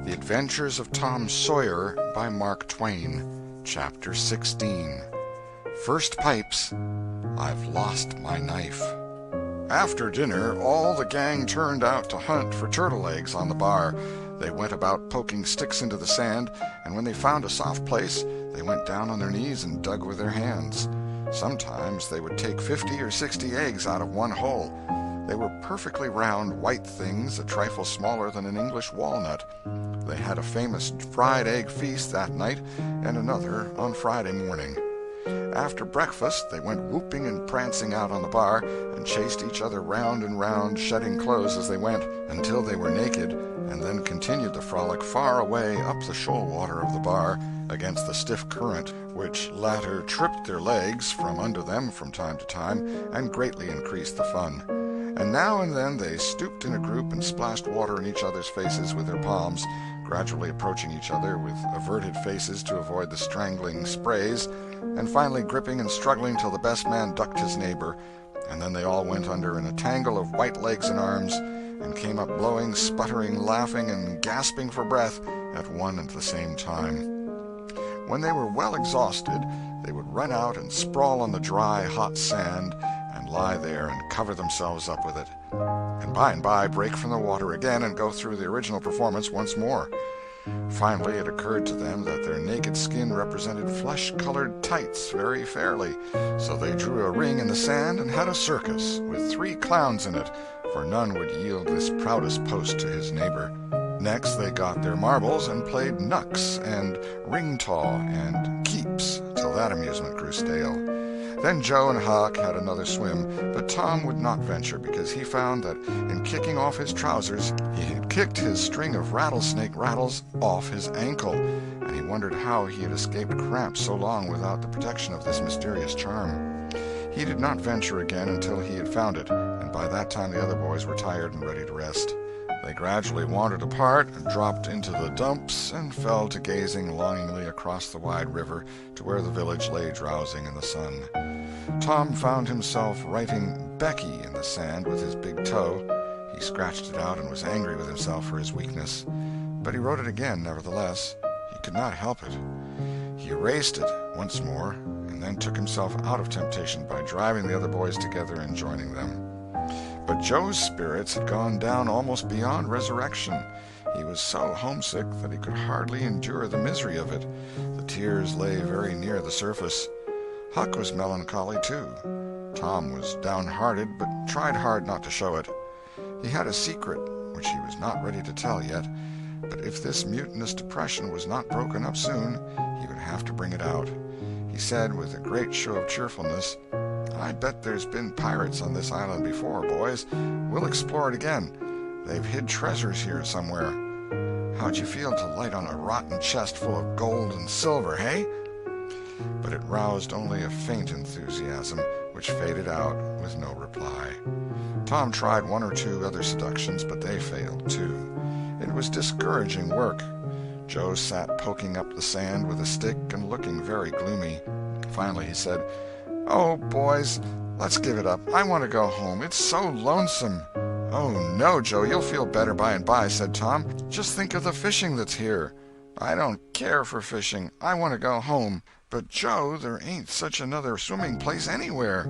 The Adventures of Tom Sawyer by Mark Twain. Chapter 16. First Pipes. I've Lost My Knife. After dinner, all the gang turned out to hunt for turtle eggs on the bar. They went about poking sticks into the sand, and when they found a soft place, they went down on their knees and dug with their hands. Sometimes they would take 50 or 60 eggs out of one hole. They were perfectly round, white things, a trifle smaller than an English walnut. They had a famous fried egg feast that night, and another on Friday morning. After breakfast, they went whooping and prancing out on the bar, and chased each other round and round, shedding clothes as they went, until they were naked, and then continued the frolic far away up the shoal water of the bar, against the stiff current, which latter tripped their legs from under them from time to time, and greatly increased the fun. And now and then they stooped in a group and splashed water in each other's faces with their palms, gradually approaching each other with averted faces to avoid the strangling sprays, and finally gripping and struggling till the best man ducked his neighbor, and then they all went under in a tangle of white legs and arms, and came up blowing, sputtering, laughing, and gasping for breath at one and the same time. When they were well exhausted, they would run out and sprawl on the dry, hot sand, and lie there and cover themselves up with it, and by break from the water again and go through the original performance once more. Finally it occurred to them that their naked skin represented flesh-colored tights very fairly, so they drew a ring in the sand and had a circus, with 3 clowns in it, for none would yield this proudest post to his neighbor. Next they got their marbles and played knucks and ring-taw and keeps, till that amusement grew stale. Then Joe and Huck had another swim, but Tom would not venture, because he found that in kicking off his trousers he had kicked his string of rattlesnake rattles off his ankle, and he wondered how he had escaped cramps so long without the protection of this mysterious charm. He did not venture again until he had found it, and by that time the other boys were tired and ready to rest. They gradually wandered apart, dropped into the dumps, and fell to gazing longingly across the wide river to where the village lay drowsing in the sun. Tom found himself writing Becky in the sand with his big toe. He scratched it out and was angry with himself for his weakness. But he wrote it again, nevertheless. He could not help it. He erased it once more, and then took himself out of temptation by driving the other boys together and joining them. But Joe's spirits had gone down almost beyond resurrection. He was so homesick that he could hardly endure the misery of it. The tears lay very near the surface. Huck was melancholy, too. Tom was downhearted, but tried hard not to show it. He had a secret, which he was not ready to tell yet, but if this mutinous depression was not broken up soon, he would have to bring it out. He said, with a great show of cheerfulness, "I bet there's been pirates on this island before, boys. We'll explore it again. They've hid treasures here somewhere. How'd you feel to light on a rotten chest full of gold and silver, hey?" But it roused only a faint enthusiasm, which faded out with no reply. Tom tried 1 or 2 other seductions, but they failed, too. It was discouraging work. Joe sat poking up the sand with a stick and looking very gloomy. Finally he said, "Oh, boys, let's give it up. I want to go home. It's so lonesome." "Oh, no, Joe, you'll feel better by and by," said Tom. "Just think of the fishing that's here." "I don't care for fishing. I want to go home." "But, Joe, there ain't such another swimming place anywhere."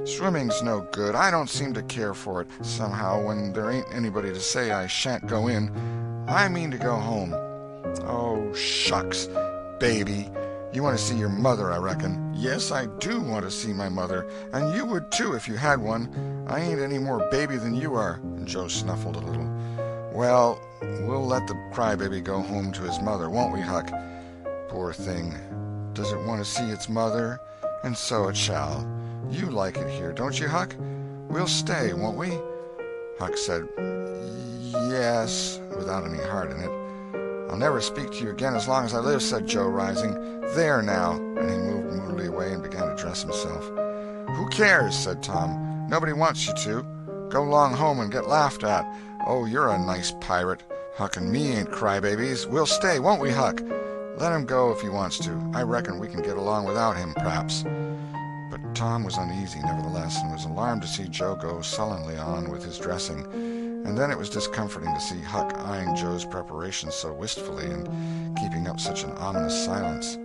"Swimming's no good. I don't seem to care for it, somehow, when there ain't anybody to say I shan't go in. I mean to go home." "Oh, shucks, baby. You want to see your mother, I reckon." "Yes, I do want to see my mother, and you would too if you had one. I ain't any more baby than you are," and Joe snuffled a little. "Well, we'll let the crybaby go home to his mother, won't we, Huck? Poor thing. Does it want to see its mother? And so it shall. You like it here, don't you, Huck? We'll stay, won't we?" Huck said, "Yes," without any heart in it. "I'll never speak to you again as long as I live," said Joe, rising. "There now," and he moved moodily away and began to dress himself. "Who cares?" said Tom. "Nobody wants you to. Go along home and get laughed at. Oh, you're a nice pirate. Huck and me ain't crybabies. We'll stay, won't we, Huck? Let him go if he wants to. I reckon we can get along without him, p'raps." But Tom was uneasy, nevertheless, and was alarmed to see Joe go sullenly on with his dressing, And then it was discomforting to see Huck eyeing Joe's preparations so wistfully and keeping up such an ominous silence.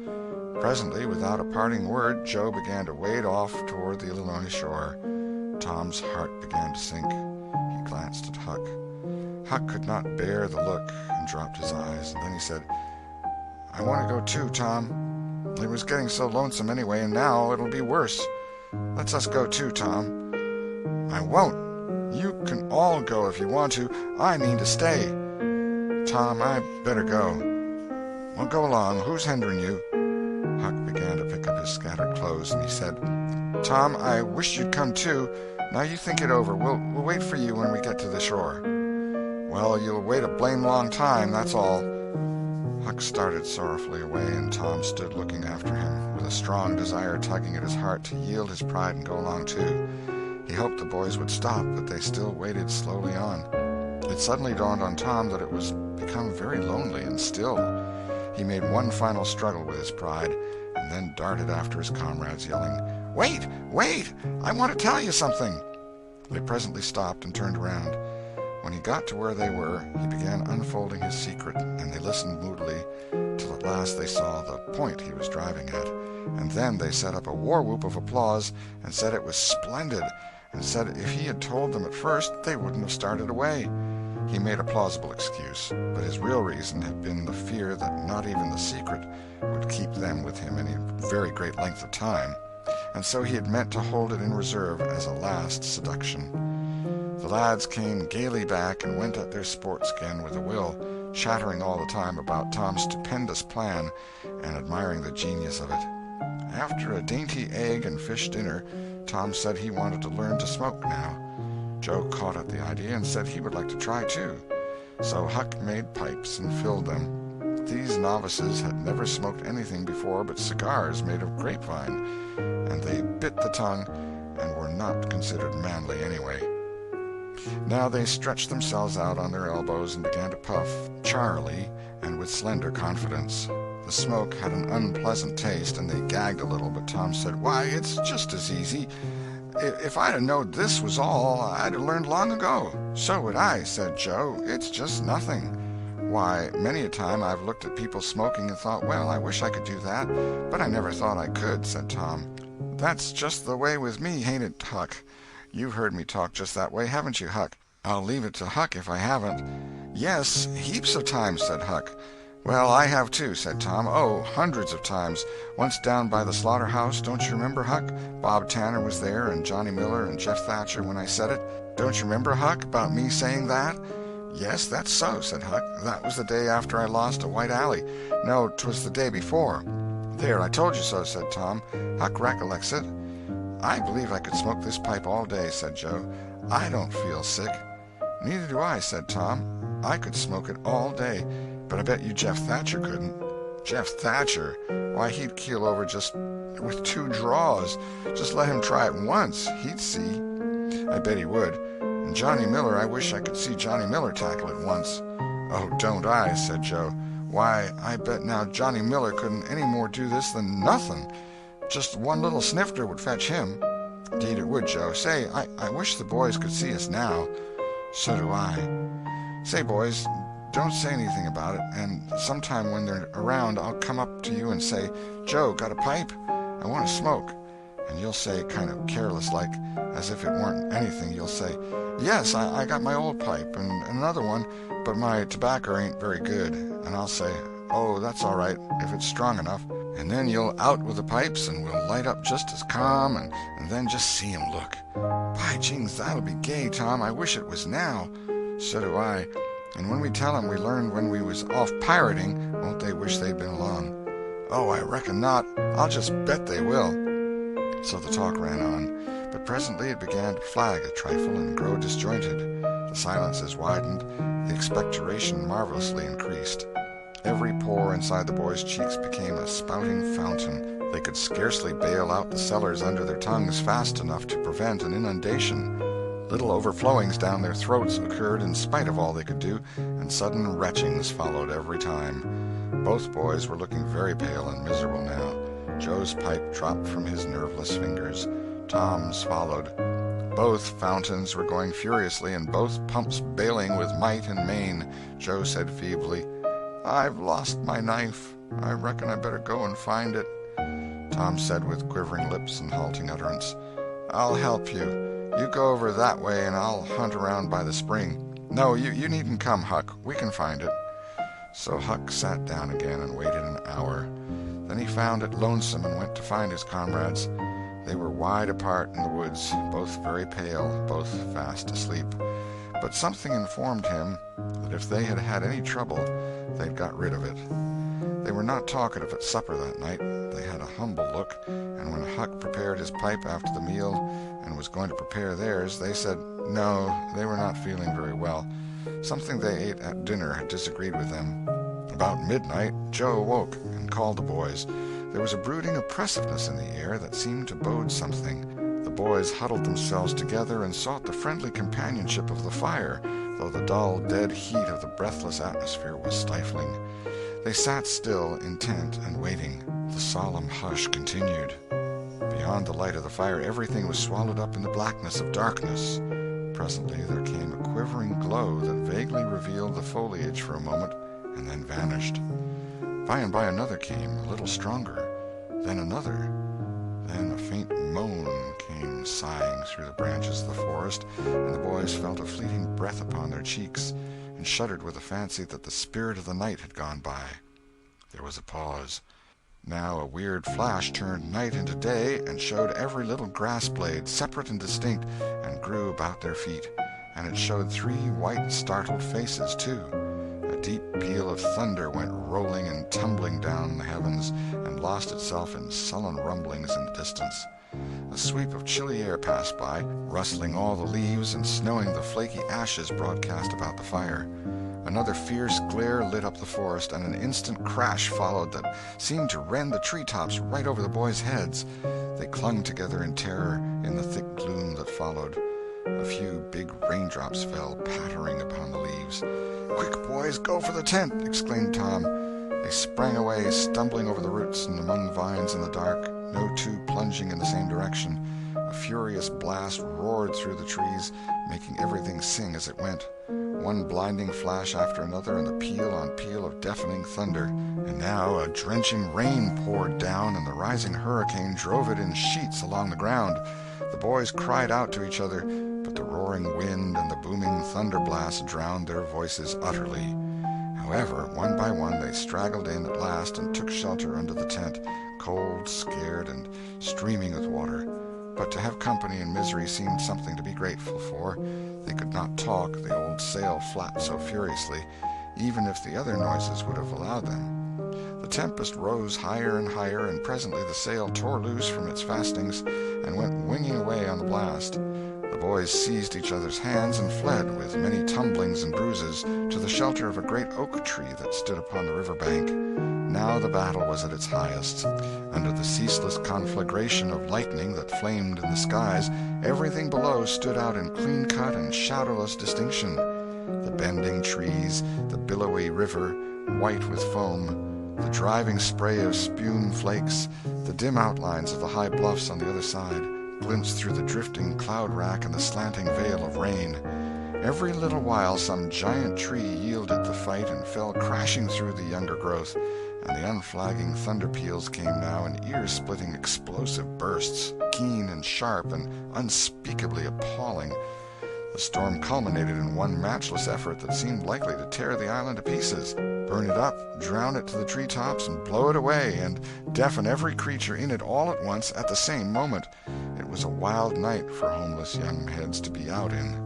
Presently, without a parting word, Joe began to wade off toward the Illinois shore. Tom's heart began to sink. He glanced at Huck. Huck could not bear the look and dropped his eyes, and then he said, "I want to go too, Tom. It was getting so lonesome anyway, and now it'll be worse. Let's us go too, Tom." "I won't. You can all go if you want to. I mean to stay." "Tom, I better go." "Well, go along. Who's hindering you?" Huck began to pick up his scattered clothes, and he said, "Tom, I wish you'd come too. Now you think it over. We'll wait for you when we get to the shore." "Well, you'll wait a blame long time, that's all." Huck started sorrowfully away, and Tom stood looking after him, with a strong desire tugging at his heart to yield his pride and go along too. He hoped the boys would stop, but they still waded slowly on. It suddenly dawned on Tom that it was become very lonely and still. He made one final struggle with his pride, and then darted after his comrades, yelling, "Wait! Wait! I want to tell you something!" They presently stopped and turned around. When he got to where they were, he began unfolding his secret, and they listened moodily, till at last they saw the point he was driving at. And then they set up a war-whoop of applause, and said it was splendid, and said if he had told them at first, they wouldn't have started away. He made a plausible excuse, but his real reason had been the fear that not even the secret would keep them with him any very great length of time, and so he had meant to hold it in reserve as a last seduction. The lads came gaily back and went at their sports again with a will, chattering all the time about Tom's stupendous plan and admiring the genius of it. After a dainty egg and fish dinner, Tom said he wanted to learn to smoke now. Joe caught at the idea and said he would like to try too. So Huck made pipes and filled them. These novices had never smoked anything before but cigars made of grapevine, and they bit the tongue and were not considered manly anyway. Now they stretched themselves out on their elbows and began to puff, charily and with slender confidence. The smoke had an unpleasant taste, and they gagged a little, but Tom said, "Why, it's just as easy. If I'd have known this was all, I'd have learned long ago." "So would I," said Joe. "It's just nothing." "Why, many a time I've looked at people smoking and thought, well, I wish I could do that, but I never thought I could," said Tom. "That's just the way with me, ain't it, Huck? You've heard me talk just that way, haven't you, Huck?" "I'll leave it to Huck if I haven't." "Yes, heaps of times," said Huck. "Well, I have too," said Tom. "Oh, hundreds of times. Once down by the slaughterhouse, don't you remember, Huck? Bob Tanner was there, and Johnny Miller, and Jeff Thatcher when I said it. Don't you remember, Huck, about me saying that?" "Yes, that's so," said Huck. "That was the day after I lost a White Alley. No, 'twas the day before." "There, I told you so," said Tom. "Huck recollects it." "I believe I could smoke this pipe all day," said Joe. "I don't feel sick." "Neither do I," said Tom. "I could smoke it all day. But I bet you Jeff Thatcher couldn't." "Jeff Thatcher? Why, he'd keel over just with 2 draws. Just let him try it once. He'd see." "I bet he would. And Johnny Miller, I wish I could see Johnny Miller tackle it once." "Oh, don't I?" said Joe. "Why, I bet now Johnny Miller couldn't any more do this than nothing. Just one little snifter would fetch him." "'Deed it would, Joe. Say, I wish the boys could see us now." "So do I. Say, boys, don't say anything about it, and sometime when they're around I'll come up to you and say, 'Joe, got a pipe? I want to smoke.' And you'll say, kind of careless-like, as if it weren't anything, you'll say, 'Yes, I got my old pipe and another one, but my tobacco ain't very good.' And I'll say, 'Oh, that's all right, if it's strong enough.' And then you'll out with the pipes, and we'll light up just as calm, and then just see 'em look. By jings, that'll be gay, Tom. I wish it was now." "So do I. And when we tell 'em we learned when we was off pirating, won't they wish they'd been along?" "Oh, I reckon not. I'll just bet they will." So the talk ran on, but presently it began to flag a trifle and grow disjointed. The silences widened, the expectoration marvelously increased. Every pore inside the boys' cheeks became a spouting fountain. They could scarcely bail out the cellars under their tongues fast enough to prevent an inundation. Little overflowings down their throats occurred in spite of all they could do, and sudden retchings followed every time. Both boys were looking very pale and miserable now. Joe's pipe dropped from his nerveless fingers. Tom's followed. Both fountains were going furiously, and both pumps bailing with might and main. Joe said feebly, "I've lost my knife. I reckon I better go and find it." Tom said with quivering lips and halting utterance, "I'll help you. You go over that way and I'll hunt around by the spring. No, you needn't come, Huck. We can find it." So Huck sat down again and waited an hour. Then he found it lonesome and went to find his comrades. They were wide apart in the woods, both very pale, both fast asleep. But something informed him that if they had had any trouble, they'd got rid of it. They were not talkative at supper that night. They had a humble look, and when Huck prepared his pipe after the meal and was going to prepare theirs, they said no, they were not feeling very well. Something they ate at dinner had disagreed with them. About midnight, Joe awoke and called the boys. There was a brooding oppressiveness in the air that seemed to bode something. The boys huddled themselves together and sought the friendly companionship of the fire, though the dull, dead heat of the breathless atmosphere was stifling. They sat still, intent and waiting. The solemn hush continued. Beyond the light of the fire, everything was swallowed up in the blackness of darkness. Presently there came a quivering glow that vaguely revealed the foliage for a moment, and then vanished. By and by another came, a little stronger, then another. Then a faint moan came sighing through the branches of the forest, and the boys felt a fleeting breath upon their cheeks, and shuddered with the fancy that the spirit of the night had gone by. There was a pause. Now a weird flash turned night into day and showed every little grass blade, separate and distinct, and grew about their feet. And it showed 3 white, startled faces, too. A deep peal of thunder went rolling and tumbling down the heavens, and lost itself in sullen rumblings in the distance. A sweep of chilly air passed by, rustling all the leaves and snowing the flaky ashes broadcast about the fire. Another fierce glare lit up the forest, and an instant crash followed that seemed to rend the treetops right over the boys' heads. They clung together in terror in the thick gloom that followed. A few big raindrops fell pattering upon the leaves. "Quick, boys, go for the tent!" exclaimed Tom. They sprang away, stumbling over the roots and among vines in the dark, no two plunging in the same direction. A furious blast roared through the trees, making everything sing as it went. One blinding flash after another, and the peal on peal of deafening thunder. And now a drenching rain poured down, and the rising hurricane drove it in sheets along the ground. The boys cried out to each other, but the roaring wind and the booming thunder blast drowned their voices utterly. However, one by one they straggled in at last and took shelter under the tent, cold, scared, and streaming with water. But to have company in misery seemed something to be grateful for. They could not talk, the old sail flapped so furiously, even if the other noises would have allowed them. The tempest rose higher and higher, and presently the sail tore loose from its fastenings and went winging away on the blast. The boys seized each other's hands and fled, with many tumblings and bruises, to the shelter of a great oak tree that stood upon the river bank. Now the battle was at its highest. Under the ceaseless conflagration of lightning that flamed in the skies, everything below stood out in clean-cut and shadowless distinction. The bending trees, the billowy river, white with foam, the driving spray of spume flakes, the dim outlines of the high bluffs on the other side, glimpsed through the drifting cloud-rack and the slanting veil of rain. Every little while some giant tree yielded the fight and fell crashing through the younger growth, and the unflagging thunder peals came now in ear-splitting explosive bursts, keen and sharp and unspeakably appalling. The storm culminated in one matchless effort that seemed likely to tear the island to pieces, burn it up, drown it to the treetops, and blow it away, and deafen every creature in it all at once at the same moment. It was a wild night for homeless young heads to be out in.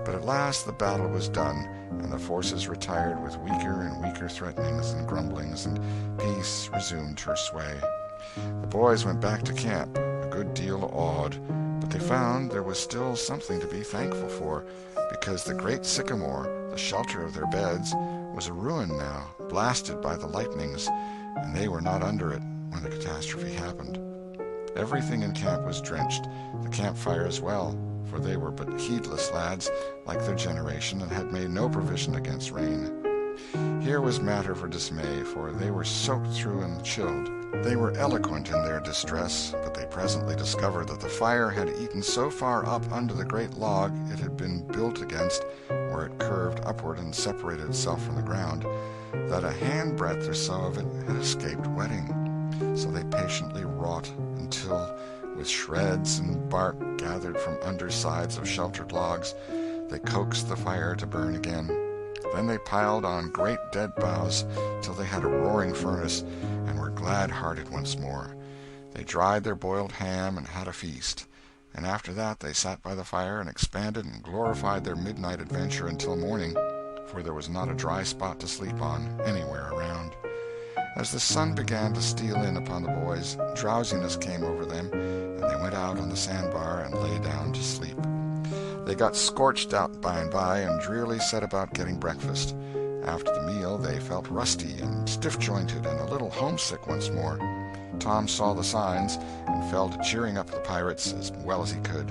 But at last the battle was done, and the forces retired with weaker and weaker threatenings and grumblings, and peace resumed her sway. The boys went back to camp, a good deal awed, but they found there was still something to be thankful for, because the great sycamore, the shelter of their beds, was a ruin now, blasted by the lightnings, and they were not under it when the catastrophe happened. Everything in camp was drenched, the campfire as well, for they were but heedless lads, like their generation, and had made no provision against rain. Here was matter for dismay, for they were soaked through and chilled. They were eloquent in their distress, but they presently discovered that the fire had eaten so far up under the great log it had been built against, where it curved upward and separated itself from the ground, that a handbreadth or so of it had escaped wetting. So they patiently wrought until, with shreds and bark gathered from undersides of sheltered logs, they coaxed the fire to burn again. Then they piled on great dead boughs till they had a roaring furnace, and were glad-hearted once more. They dried their boiled ham and had a feast, and after that they sat by the fire and expanded and glorified their midnight adventure until morning, for there was not a dry spot to sleep on anywhere around. As the sun began to steal in upon the boys, drowsiness came over them, and they went out on the sandbar and lay down to sleep. They got scorched out by and by, and drearily set about getting breakfast. After the meal they felt rusty and stiff-jointed and a little homesick once more. Tom saw the signs, and fell to cheering up the pirates as well as he could.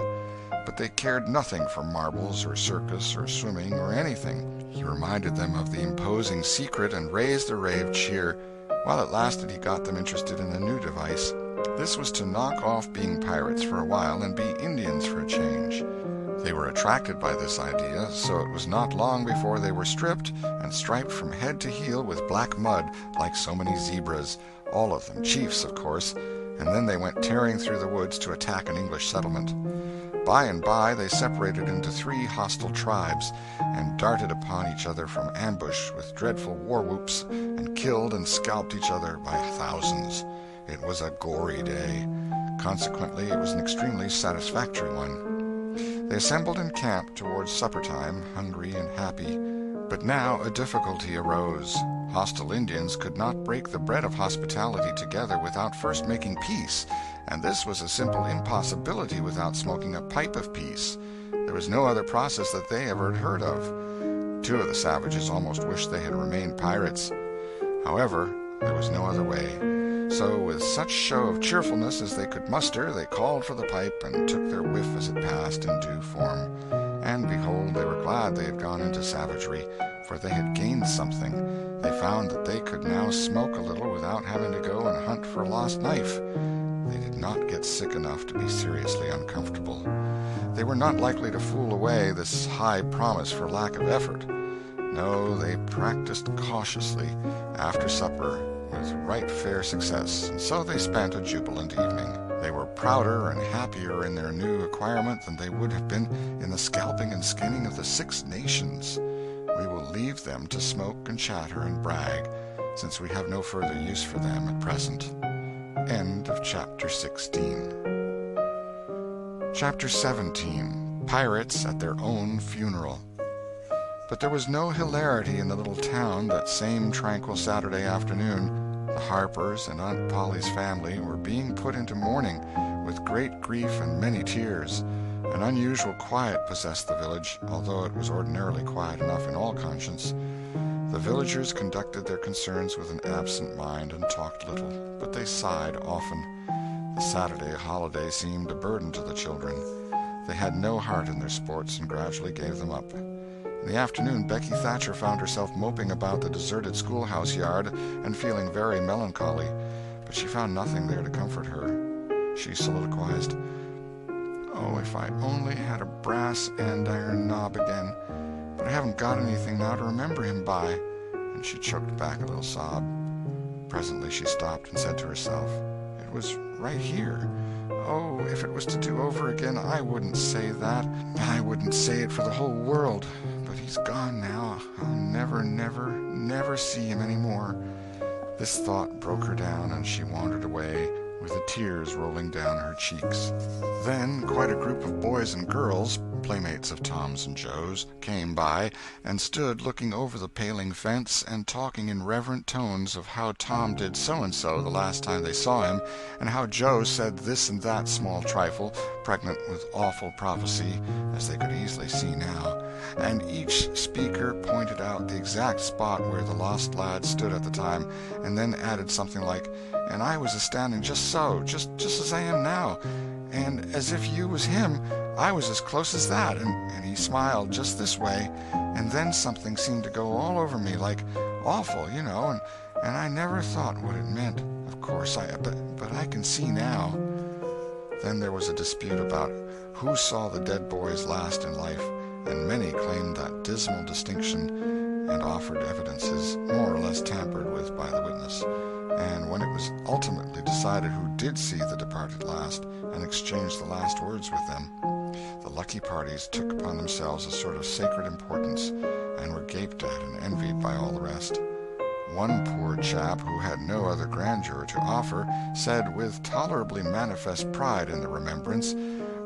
But they cared nothing for marbles or circus or swimming or anything. He reminded them of the imposing secret and raised a rave cheer. While it lasted, he got them interested in a new device. This was to knock off being pirates for a while and be Indians for a change. They were attracted by this idea, so it was not long before they were stripped and striped from head to heel with black mud like so many zebras, all of them chiefs, of course, and then they went tearing through the woods to attack an English settlement. By and by they separated into 3 hostile tribes, and darted upon each other from ambush with dreadful war-whoops, and killed and scalped each other by thousands. It was a gory day. Consequently, it was an extremely satisfactory one. They assembled in camp towards supper-time, hungry and happy. But now a difficulty arose. Hostile Indians could not break the bread of hospitality together without first making peace, and this was a simple impossibility without smoking a pipe of peace. There was no other process that they ever had heard of. 2 of the savages almost wished they had remained pirates. However, there was no other way. So, with such show of cheerfulness as they could muster, they called for the pipe and took their whiff as it passed in due form. And behold, they were glad they had gone into savagery, for they had gained something. They found that they could now smoke a little without having to go and hunt for a lost knife. They did not get sick enough to be seriously uncomfortable. They were not likely to fool away this high promise for lack of effort. No, they practiced cautiously after supper with right fair success, and so they spent a jubilant evening. They were prouder and happier in their new acquirement than they would have been in the scalping and skinning of the 6 nations. We will leave them to smoke and chatter and brag, since we have no further use for them at present. End of Chapter 16. Chapter 17. Pirates at their own funeral. But there was no hilarity in the little town that same tranquil Saturday afternoon. The Harpers and Aunt Polly's family were being put into mourning with great grief and many tears. An unusual quiet possessed the village, although it was ordinarily quiet enough in all conscience. The villagers conducted their concerns with an absent mind and talked little, but they sighed often. The Saturday holiday seemed a burden to the children. They had no heart in their sports and gradually gave them up. In the afternoon, Becky Thatcher found herself moping about the deserted schoolhouse yard and feeling very melancholy, but she found nothing there to comfort her. She soliloquized, "Oh, if I only had a brass andiron knob again, but I haven't got anything now to remember him by," and she choked back a little sob. Presently she stopped and said to herself, "It was right here. Oh, if it was to do over again, I wouldn't say that. I wouldn't say it for the whole world. But he's gone now. I'll never, never, never see him any more." This thought broke her down, and she wandered away, with the tears rolling down her cheeks. Then quite a group of boys and girls, playmates of Tom's and Joe's, came by, and stood looking over the paling fence and talking in reverent tones of how Tom did so-and-so the last time they saw him, and how Joe said this and that small trifle, pregnant with awful prophecy, as they could easily see now. and each speaker pointed out the exact spot where the lost lad stood at the time, and then added something like, "And I was a-standing just so, just as I am now, and as if you was him, I was as close as that, and he smiled just this way, and then something seemed to go all over me, like awful, and I never thought what it meant, of course, but I can see now." Then there was a dispute about who saw the dead boys last in life, and many claimed that dismal distinction and offered evidences more or less tampered with by the witness. And when it was ultimately decided who did see the departed last and exchanged the last words with them, the lucky parties took upon themselves a sort of sacred importance and were gaped at and envied by all the rest. One poor chap who had no other grandeur to offer said with tolerably manifest pride in the remembrance,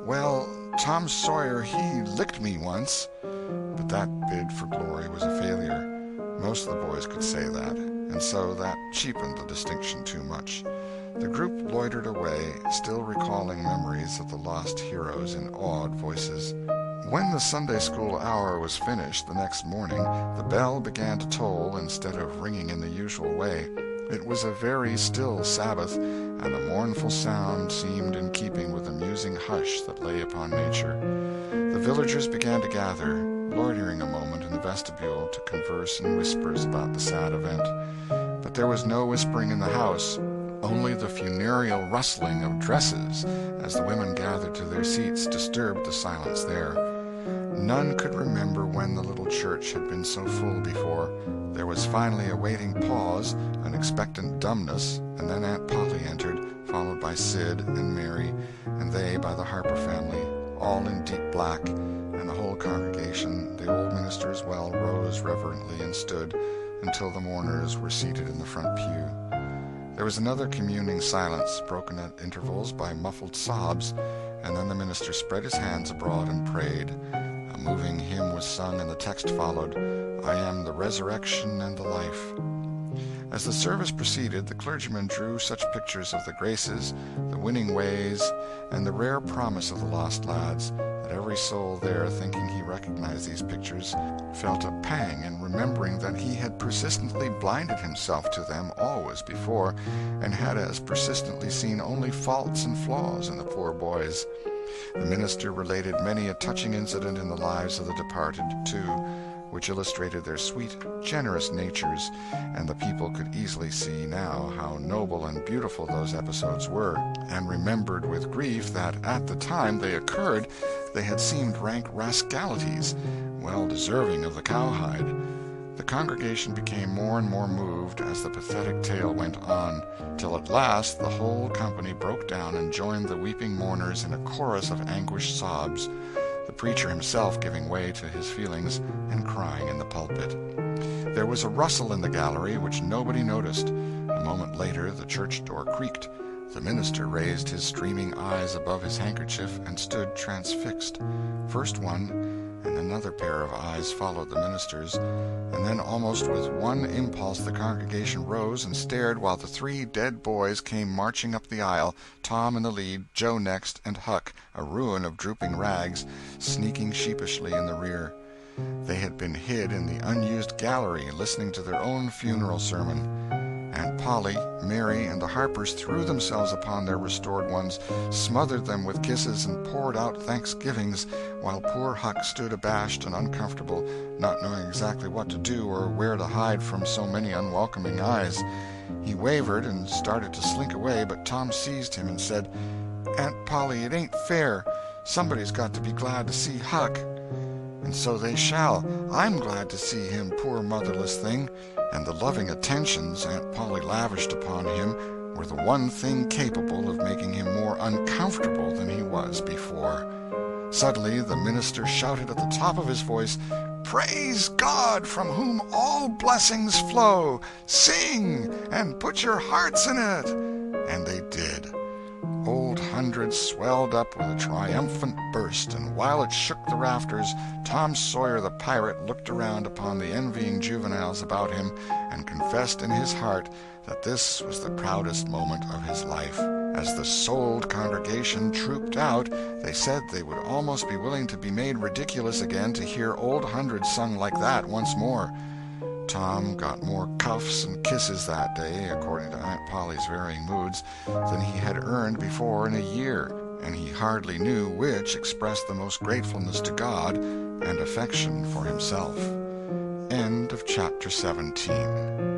"Well, Tom Sawyer, he licked me once." But that bid for glory was a failure. Most of the boys could say that, and so that cheapened the distinction too much. The group loitered away, still recalling memories of the lost heroes in awed voices. When the Sunday school hour was finished the next morning, the bell began to toll instead of ringing in the usual way. It was a very still Sabbath, and the mournful sound seemed in keeping with the musing hush that lay upon nature. The villagers began to gather, loitering a moment in the vestibule to converse in whispers about the sad event. But there was no whispering in the house, only the funereal rustling of dresses as the women gathered to their seats disturbed the silence there. None could remember when the little church had been so full before. There was finally a waiting pause, an expectant dumbness, and then Aunt Polly entered, followed by Sid and Mary, and they by the Harper family, all in deep black, and the whole congregation, the old minister as well, rose reverently and stood until the mourners were seated in the front pew. There was another communing silence, broken at intervals by muffled sobs, and then the minister spread his hands abroad and prayed. A moving hymn was sung, and the text followed, "I am the resurrection and the life." As the service proceeded, the clergyman drew such pictures of the graces, the winning ways, and the rare promise of the lost lads, that every soul there, thinking he recognized these pictures, felt a pang in remembering that he had persistently blinded himself to them always before, and had as persistently seen only faults and flaws in the poor boys. The minister related many a touching incident in the lives of the departed, too, which illustrated their sweet, generous natures, and the people could easily see now how noble and beautiful those episodes were, and remembered with grief that at the time they occurred they had seemed rank rascalities, well deserving of the cowhide. The congregation became more and more moved as the pathetic tale went on, till at last the whole company broke down and joined the weeping mourners in a chorus of anguished sobs, the preacher himself giving way to his feelings and crying in the pulpit. There was a rustle in the gallery which nobody noticed. A moment later the church door creaked. The minister raised his streaming eyes above his handkerchief and stood transfixed. First one, and another pair of eyes followed the minister's, and then almost with one impulse the congregation rose and stared while the three dead boys came marching up the aisle, Tom in the lead, Joe next, and Huck, a ruin of drooping rags, sneaking sheepishly in the rear. They had been hid in the unused gallery listening to their own funeral sermon. Aunt Polly, Mary, and the Harpers threw themselves upon their restored ones, smothered them with kisses, and poured out thanksgivings, while poor Huck stood abashed and uncomfortable, not knowing exactly what to do or where to hide from so many unwelcoming eyes. He wavered and started to slink away, but Tom seized him and said, "Aunt Polly, it ain't fair. Somebody's got to be glad to see Huck." "And so they shall. I'm glad to see him, poor motherless thing." And the loving attentions Aunt Polly lavished upon him were the one thing capable of making him more uncomfortable than he was before. Suddenly the minister shouted at the top of his voice, "Praise God, from whom all blessings flow! Sing, and put your hearts in it!" And they did. Old hundred swelled up with a triumphant burst, and while it shook the rafters, Tom Sawyer the pirate looked around upon the envying juveniles about him and confessed in his heart that this was the proudest moment of his life. As the souled congregation trooped out, they said they would almost be willing to be made ridiculous again to hear Old Hundred sung like that once more. Tom got more cuffs and kisses that day, according to Aunt Polly's varying moods, than he had earned before in a year, and he hardly knew which expressed the most gratefulness to God and affection for himself. End of chapter 17.